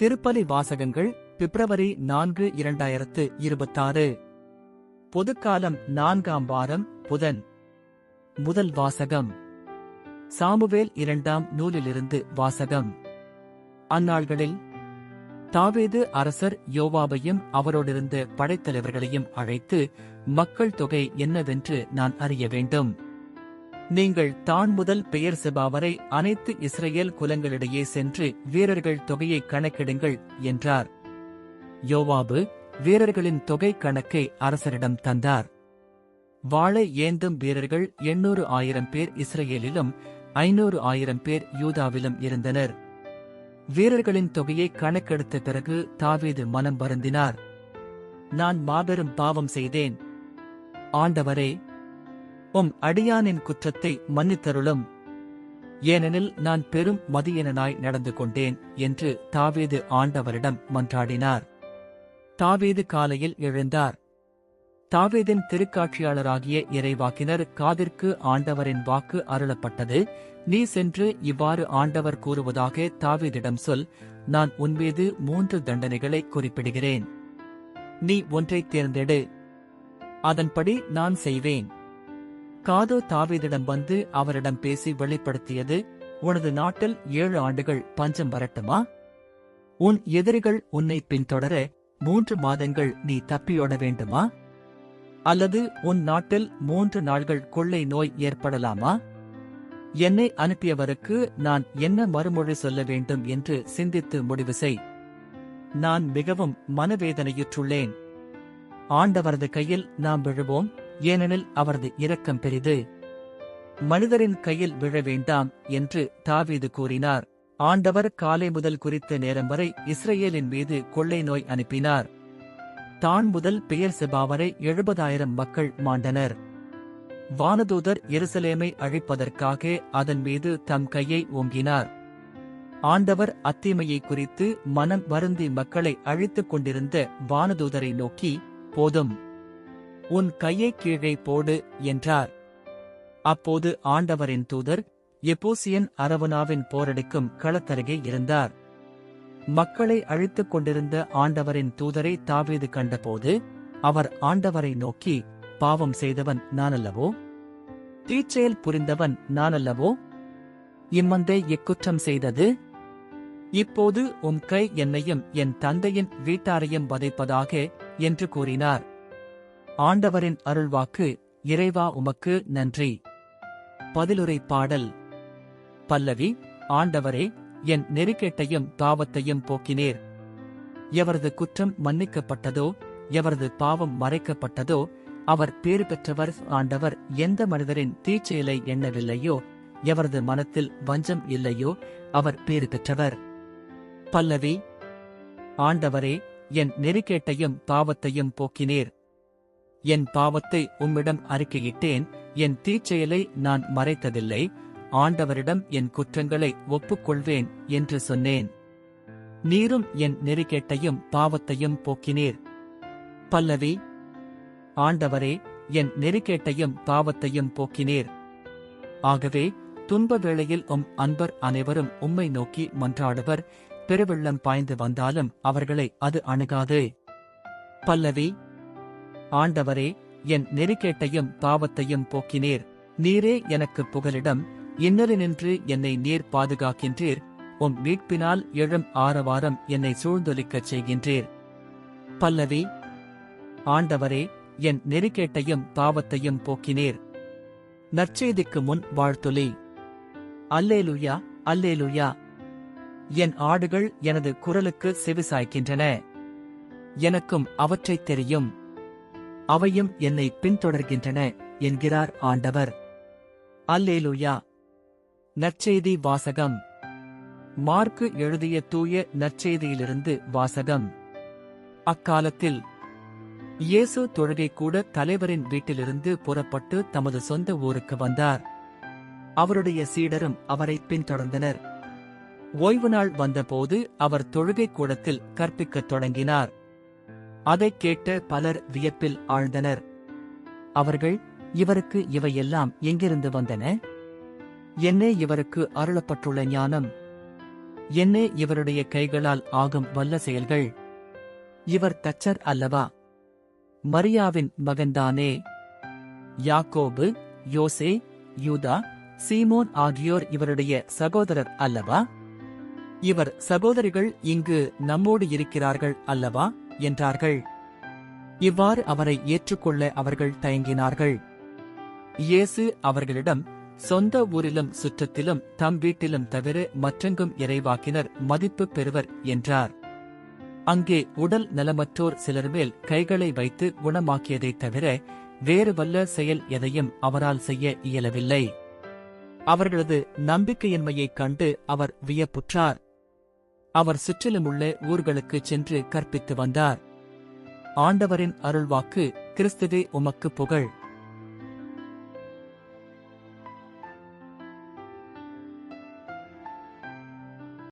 திருப்பலி வாசகங்கள் பிப்ரவரி 4 2026. பொதுக்காலம் 4ஆம் வாரம் புதன். முதல் வாசகம் சாமுவேல் 2ஆம் நூலிலிருந்து வாசகம். அந்நாள்களில் தாவீது அரசர் யோவாபையும் அவரோடிருந்த படைத்தலைவர்களையும் அழைத்து, மக்கள் தொகை என்னவென்று நான் அறிய வேண்டும். நீங்கள் தான் முதல் பெயர்செபா வரை அனைத்து இஸ்ரவேல் குலங்களிடையே சென்று வீரர்கள் தொகையை கணக்கிடுங்கள் என்றார். யோவாபு வீரர்களின் தொகை கணக்கை அரசரிடம் தந்தார். வாளை ஏந்தும் வீரர்கள் 800,000 பேர் இஸ்ரவேலிலும் 500,000 பேர் யூதாவிலும் இருந்தனர். வீரர்களின் தொகையை கணக்கெடுத்த பிறகு தாவீது மனம் வருந்தினார். நான் மாபெரும் பாவம் செய்தேன். ஆண்டவரே, உம் அடியானின் குற்றத்தை மன்னித்தருளும். ஏனெனில் நான் பெரும் மதியீனனாய் நடந்து கொண்டேன் என்று தாவீது ஆண்டவரிடம் மன்றாடினார். தாவீது காலையில் எழுந்தார். தாவீதின் திருக்காட்சியாளராகிய இறைவாக்கினர் காதிற்கு ஆண்டவரின் வாக்கு அருளப்பட்டது. நீ சென்று இவ்வாறு ஆண்டவர் கூறுவதாக தாவீதிடம் சொல், நான் உன்மீது 3 தண்டனைகளை குறிப்பிடுகிறேன். நீ ஒன்றைத் தேர்ந்தெடு, அதன்படி நான் செய்வேன். காதோ தாவீதிடம் வந்து அவரிடம் பேசி வெளிப்படுத்தியது, உனது நாட்டில் 7 ஆண்டுகள் பஞ்சம் வரட்டுமா? உன் எதிரிகள் உன்னை பின்தொடர 3 மாதங்கள் நீ தப்பியோட வேண்டுமா? அல்லது உன் நாட்டில் 3 நாள்கள் கொள்ளை நோய் ஏற்படலாமா? என்னை அனுப்பியவருக்கு நான் என்ன மறுமொழி சொல்ல வேண்டும் என்று சிந்தித்து முடிவு செய். நான் மிகவும் மனவேதனையுற்றுள்ளேன். ஆண்டவரது கையில் நாம் விழுவோம், ஏனெனில் அவரது இரக்கம் பெரிது. மனிதரின் கையில் விழ வேண்டாம் என்று தாவீது கூறினார். ஆண்டவர் காலை முதல் குறித்த நேரம் வரை இஸ்ரவேலின் மீது கொள்ளை நோய் அனுப்பினார். தான் முதல் பெயர்செபா வரை 70,000 மக்கள் மாண்டனர். வானதூதர் எருசலேமை அழிப்பதற்காக அதன் மீது தம் கையை ஓங்கினார். ஆண்டவர் அத்தீமையை குறித்து மனம் வருந்தி மக்களை அழித்துக் கொண்டிருந்த வானதூதரை நோக்கி, போதும், உன் கையை கீழே போடு என்றார். அப்போது ஆண்டவரின் தூதர் எபூசியன் அரவனாவின் போரடிக்கும் களத்தருகே இருந்தார். மக்களை அழித்துக் கொண்டிருந்த ஆண்டவரின் தூதரை தாவீது கண்டபோது அவர் ஆண்டவரை நோக்கி, பாவம் செய்தவன் நானல்லவோ? தீச்செயல் புரிந்தவன் நானல்லவோ? இம்மந்தை எக்குற்றம் செய்தது? இப்போது உம் கை என்னையும் என் தந்தையின் வீட்டாரையும் வதைப்பதாக என்று கூறினார். ஆண்டவரின் அருள்வாக்கு. இறைவா, உமக்கு நன்றி. பதிலுரை பாடல். பல்லவி. ஆண்டவரே, என் நெறிக்கேட்டையும் பாவத்தையும் போக்கினீர். எவரது குற்றம் மன்னிக்கப்பட்டதோ, எவரது பாவம் மறைக்கப்பட்டதோ, அவர் பேறு பெற்றவர். ஆண்டவர் எந்த மனிதரின் தீச்செயலை எண்ணவில்லையோ, எவரது மனத்தில் வஞ்சம் இல்லையோ, அவர் பேறு பெற்றவர். பல்லவி. ஆண்டவரே, என் நெறிக்கேட்டையும் பாவத்தையும் போக்கினீர். என் பாவத்தை உம்மிடம் அறிக்கையிட்டேன், என் தீச்செயலை நான் மறைத்ததில்லை. ஆண்டவரிடம் என் குற்றங்களை ஒப்புக்கொள்வேன் என்று சொன்னேன். நீரும் என் நெறிக்கேட்டையும் பாவத்தையும் போக்கினீர். பல்லவி. ஆண்டவரே, என் நெறிக்கேட்டையும் பாவத்தையும் போக்கினீர். ஆகவே துன்ப வேளையில் அன்பர் அனைவரும் உம்மை நோக்கி மன்றாடுவர். பெருவெள்ளம் பாய்ந்து வந்தாலும் அவர்களை அது அணுகாது. பல்லவி. ஆண்டவரே, என் நெறிக்கேட்டையும் பாவத்தையும் போக்கினீர். நீரே எனக்கு புகலிடம். இன்னலினின்று என்னை நீர் பாதுகாக்கின்றீர். உம் மீட்பினால் எழும் ஆரவாரம் என்னை சூழ்ந்தொலிக்கச் செய்கின்றீர். பல்லவி. ஆண்டவரே, என் நெறிக்கேட்டையும் பாவத்தையும் போக்கினீர். நற்செய்திக்கு முன் வாழ்த்துளி. அல்லேலூயா, அல்லேலூயா. என் ஆடுகள் எனது குரலுக்கு செவிசாய்க்கின்றன. எனக்கும் அவற்றைத் தெரியும். அவையும் என்னை பின்தொடர்கின்றன என்கிறார் ஆண்டவர். அல்லேலூயா. நற்செய்தி வாசகம். மார்க்கு எழுதிய தூய நற்செய்தியிலிருந்து வாசகம். அக்காலத்தில் இயேசு தொழுகை கூட தலைவரின் வீட்டிலிருந்து புறப்பட்டு தமது சொந்த ஊருக்கு வந்தார். அவருடைய சீடரும் அவரை பின்தொடர்ந்தனர். ஓய்வு நாள் வந்தபோது அவர் தொழுகை கூடத்தில் கற்பிக்கத் தொடங்கினார். அதைக் கேட்ட பலர் வியப்பில் ஆழ்ந்தனர். அவர்கள், இவருக்கு இவையெல்லாம் எங்கிருந்து வந்தன? என்னே இவருக்கு அருளப்பட்டுள்ள ஞானம்! என்னே இவருடைய கைகளால் ஆகும் வல்ல செயல்கள். இவர் தச்சர் அல்லவா? மரியாவின் மகன்தானே? யாக்கோபு, யோசே, யூதா, சீமோன் ஆகியோர் இவருடைய சகோதரர் அல்லவா? இவர் சகோதரிகள் இங்கு நம்மோடு இருக்கிறார்கள் அல்லவா என்றார்கள். இவ்வாறு அவரை ஏற்றுக்கொள்ள அவர்கள் தயங்கினார்கள். இயேசு அவர்களிடம், சொந்த ஊரிலும் சுற்றத்திலும் தம் வீட்டிலும் தவிர மற்றெங்கும் இறைவாக்கினர் மதிப்பு பெறுவர் என்றார். அங்கே உடல் நலமற்றோர் சிலர் மேல் கைகளை வைத்து குணமாக்கியதைத் தவிர வேறு வல்ல செயல் எதையும் அவரால் செய்ய இயலவில்லை. அவர்களது நம்பிக்கையின்மையைக் கண்டு அவர் வியப்புற்றார். அவர் சுற்றிலுமுள்ள ஊர்களுக்குச் சென்று கற்பித்து வந்தார். ஆண்டவரின் அருள்வாக்கு. கிறிஸ்துவே உமக்கு புகழ்.